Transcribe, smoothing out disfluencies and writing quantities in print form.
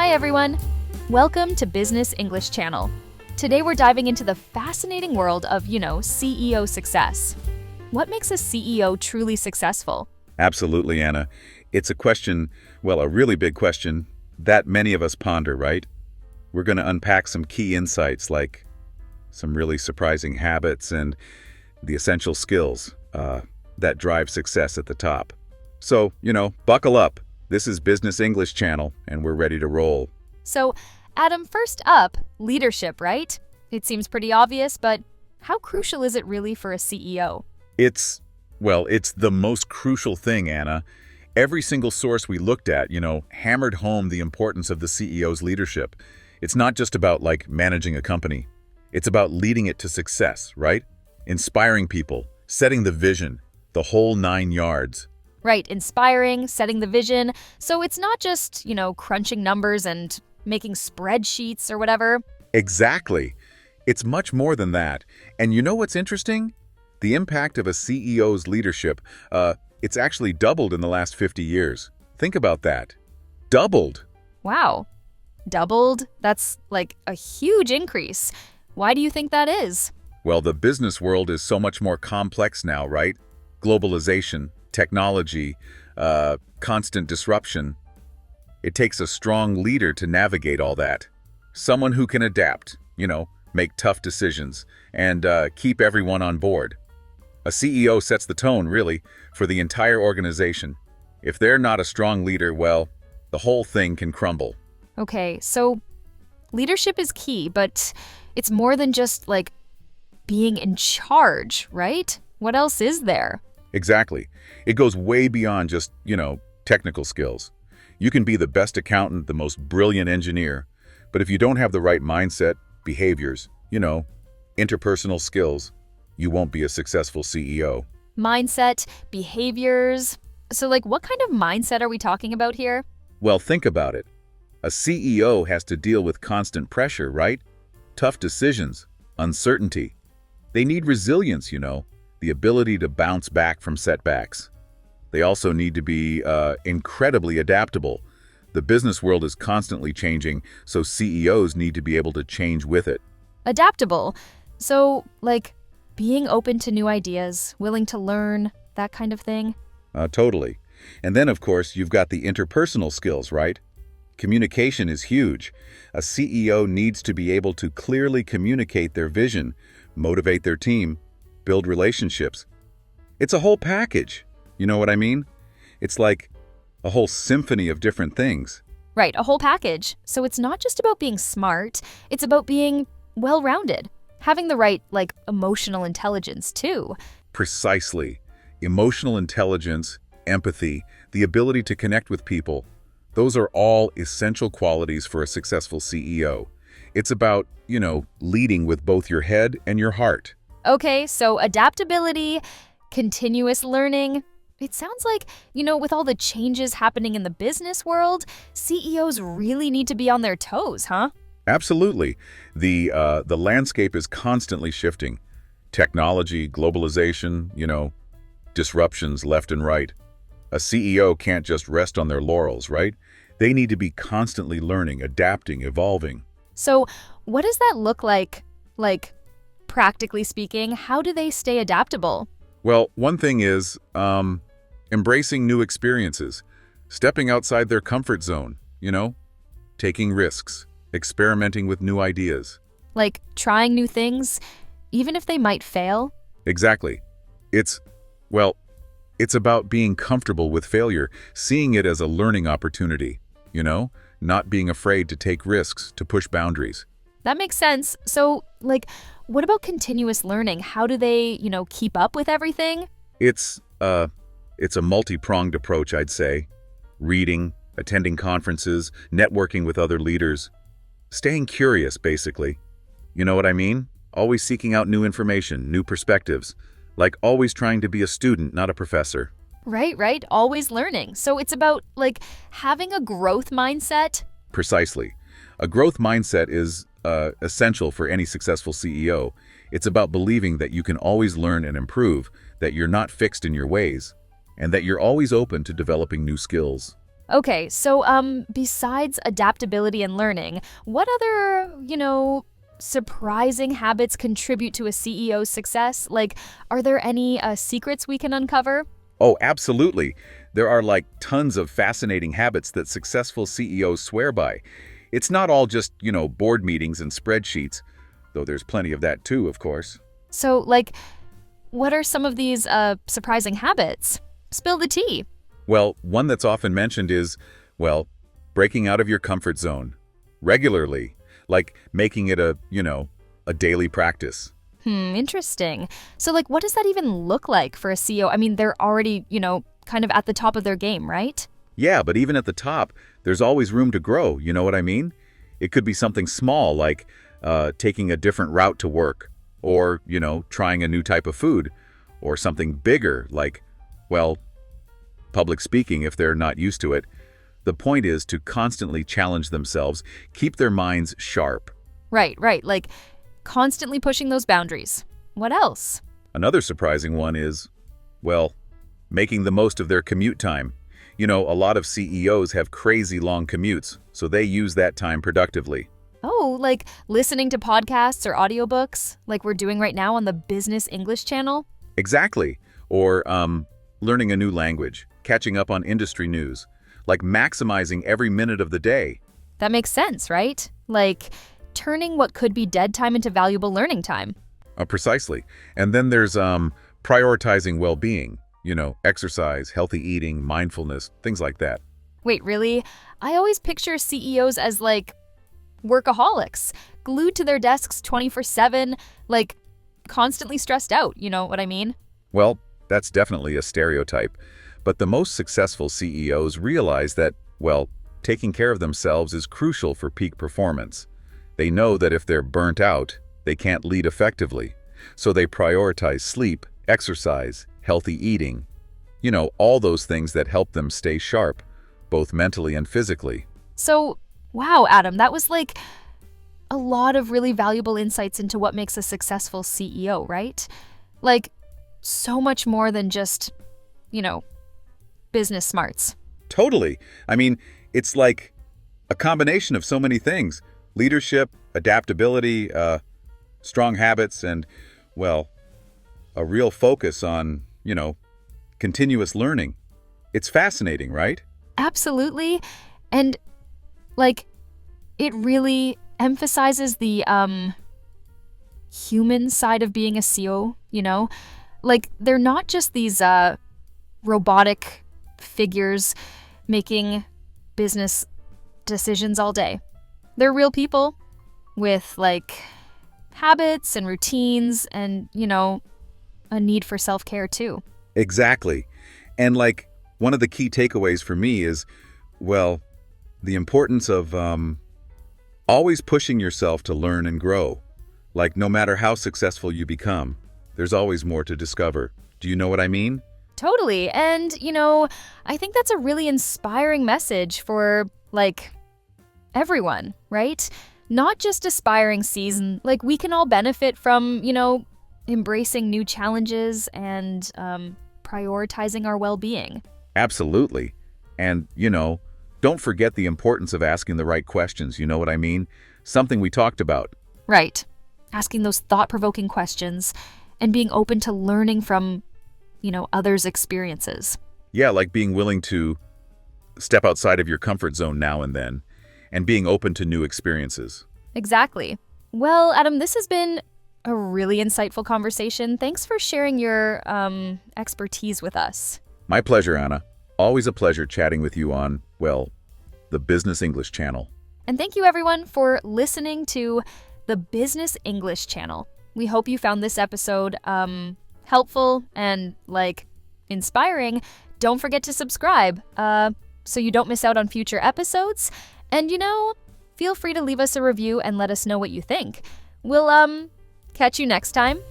Hi everyone! Welcome to Business English Channel. Today we're diving into the fascinating world of, CEO success. What makes a CEO truly successful? Absolutely, Anna. It's a question, well, a really big question that many of us ponder, right? We're going to unpack some key insights like some really surprising habits and the essential skills that drive success at the top. So, buckle up. This is Business English Channel, and we're ready to roll. So, Adam, first up, leadership, right? It seems pretty obvious, but how crucial is it really for a CEO? It's the most crucial thing, Anna. Every single source we looked at, hammered home the importance of the CEO's leadership. It's not just about, managing a company. It's about leading it to success, right? Inspiring people, setting the vision, the whole 9 yards. Right, inspiring, setting the vision. So it's not just, crunching numbers and making spreadsheets or whatever. Exactly. It's much more than that. And you know what's interesting? The impact of a CEO's leadership, it's actually doubled in the last 50 years. Think about that. Doubled. Wow. Doubled? That's a huge increase. Why do you think that is? Well, the business world is so much more complex now, right? Globalization, technology, constant disruption. It takes a strong leader to navigate all that. Someone who can adapt, make tough decisions, and keep everyone on board. A CEO sets the tone, really, for the entire organization. If they're not a strong leader, well, the whole thing can crumble. Okay, so leadership is key, but it's more than just, being in charge, right? What else is there? Exactly. It goes way beyond just, technical skills. You can be the best accountant, the most brilliant engineer, but if you don't have the right mindset, behaviors, interpersonal skills, you won't be a successful CEO. Mindset, behaviors. So, what kind of mindset are we talking about here? Well, think about it. A CEO has to deal with constant pressure, right? Tough decisions, uncertainty. They need resilience, the ability to bounce back from setbacks. They also need to be incredibly adaptable. The business world is constantly changing, so CEOs need to be able to change with it. Adaptable. So, being open to new ideas, willing to learn, that kind of thing? Totally. And then, of course, you've got the interpersonal skills, right? Communication is huge. A CEO needs to be able to clearly communicate their vision, motivate their team, build relationships. It's a whole package. You know what I mean? It's like a whole symphony of different things. Right, a whole package. So it's not just about being smart, it's about being well-rounded. Having the right, emotional intelligence, too. Precisely. Emotional intelligence, empathy, the ability to connect with people. Those are all essential qualities for a successful CEO. It's about, leading with both your head and your heart. Okay, so adaptability, continuous learning. It sounds like, with all the changes happening in the business world, CEOs really need to be on their toes, huh? Absolutely. The landscape is constantly shifting. Technology, globalization, disruptions left and right. A CEO can't just rest on their laurels, right? They need to be constantly learning, adapting, evolving. So what does that look like, practically speaking? How do they stay adaptable? Well, one thing is embracing new experiences, stepping outside their comfort zone, taking risks, experimenting with new ideas. Trying new things, even if they might fail? Exactly. It's about being comfortable with failure, seeing it as a learning opportunity, not being afraid to take risks, to push boundaries. That makes sense. So, what about continuous learning? How do they, keep up with everything? It's a multi-pronged approach, I'd say. Reading, attending conferences, networking with other leaders. Staying curious, basically. You know what I mean? Always seeking out new information, new perspectives. Always trying to be a student, not a professor. Right. Always learning. So it's about, having a growth mindset? Precisely. A growth mindset is essential for any successful CEO. It's about believing that you can always learn and improve, that you're not fixed in your ways, and that you're always open to developing new skills. Okay, so besides adaptability and learning, what other, surprising habits contribute to a CEO's success? Like, are there any secrets we can uncover? Oh, absolutely. There are like tons of fascinating habits that successful CEOs swear by. It's not all just, board meetings and spreadsheets, though there's plenty of that too, of course. So, like, what are some of these surprising habits? Spill the tea. Well, one that's often mentioned is, well, breaking out of your comfort zone regularly, like making it a daily practice. Interesting. So, like, what does that even look like for a CEO? I mean, they're already, kind of at the top of their game, right? Yeah, but even at the top, there's always room to grow, you know what I mean? It could be something small like taking a different route to work, or, trying a new type of food, or something bigger like, well, public speaking if they're not used to it. The point is to constantly challenge themselves, keep their minds sharp. Right. Like, constantly pushing those boundaries. What else? Another surprising one is, well, making the most of their commute time. A lot of CEOs have crazy long commutes, so they use that time productively. Oh, like listening to podcasts or audiobooks, like we're doing right now on the Business English channel? Exactly. Or learning a new language, catching up on industry news, like maximizing every minute of the day. That makes sense, right? Like turning what could be dead time into valuable learning time. Precisely. And then there's prioritizing well-being, exercise, healthy eating, mindfulness, things like that. Wait, really? I always picture CEOs as like workaholics, glued to their desks 24/7, like constantly stressed out, you know what I mean? Well, that's definitely a stereotype. But the most successful CEOs realize that, well, taking care of themselves is crucial for peak performance. They know that if they're burnt out, they can't lead effectively. So they prioritize sleep, exercise, healthy eating, all those things that help them stay sharp, both mentally and physically. So, wow, Adam, that was like a lot of really valuable insights into what makes a successful CEO, right? Like, so much more than just, business smarts. Totally. I mean, it's like a combination of so many things. Leadership, adaptability, strong habits, and, well, a real focus on, continuous learning. It's fascinating, right? Absolutely. And, like, it really emphasizes the human side of being a CEO, Like, they're not just these robotic figures making business decisions all day. They're real people with, like, habits and routines and, a need for self-care too. Exactly. And, like, one of the key takeaways for me is, well, the importance of always pushing yourself to learn and grow. Like, no matter how successful you become, there's always more to discover. Do you know what I mean? Totally. And, I think that's a really inspiring message for, like, everyone, right? Not just aspiring season. Like, we can all benefit from, embracing new challenges and prioritizing our well-being. Absolutely. And, don't forget the importance of asking the right questions. You know what I mean? Something we talked about. Right. Asking those thought-provoking questions and being open to learning from, others' experiences. Yeah, like being willing to step outside of your comfort zone now and then, and being open to new experiences. Exactly. Well, Adam, this has been a really insightful conversation. Thanks for sharing your expertise with us. My pleasure, Anna. Always a pleasure chatting with you on, well, the Business English channel. And thank you, everyone, for listening to the Business English channel. We hope you found this episode helpful and, like, inspiring. Don't forget to subscribe so you don't miss out on future episodes. And, feel free to leave us a review and let us know what you think. We'll catch you next time.